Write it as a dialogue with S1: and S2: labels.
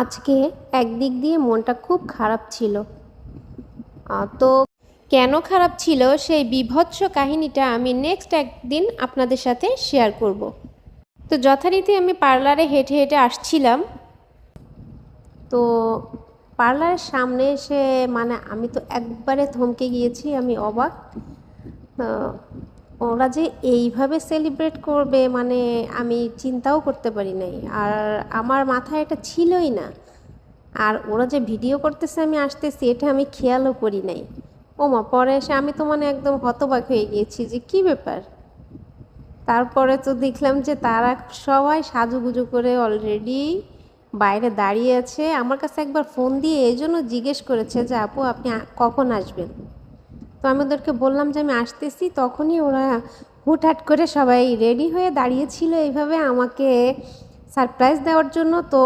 S1: আজকে একদিক দিয়ে মনটা খুব খারাপ ছিল। তো কেন খারাপ ছিল সেই বীভৎস কাহিনীটা আমি নেক্সট একদিন আপনাদের সাথে শেয়ার করব। তো যথারীতি আমি পার্লারে হেঁটে হেঁটে আসছিলাম। তো পার্লারের সামনে এসে মানে আমি তো একবারে থমকে গিয়েছি, আমি অবাক। ওরা যে এইভাবে সেলিব্রেট করবে মানে আমি চিন্তাও করতে পারি নাই, আর আমার মাথায় এটা ছিলই না। আর ওরা যে ভিডিও করতেছে আমি আসতেছি এটা আমি খেয়ালও করি নাই। ওমা, পরে এসে আমি তো মানে একদম হতবাক হয়ে গিয়েছি যে কি ব্যাপার। তারপরে তো দেখলাম যে তারা সবাই সাজুগুজু করে অলরেডি বাইরে দাঁড়িয়ে আছে। আমার কাছে একবার ফোন দিয়ে এই জন্য জিজ্ঞেস করেছে যে আপু আপনি কখন আসবেন। তো আমি ওদেরকে বললাম যে আমি আসতেছি, তখনই ওরা হুটহাট করে সবাই রেডি হয়ে দাঁড়িয়েছিল এইভাবে আমাকে সারপ্রাইজ দেওয়ার জন্য। তো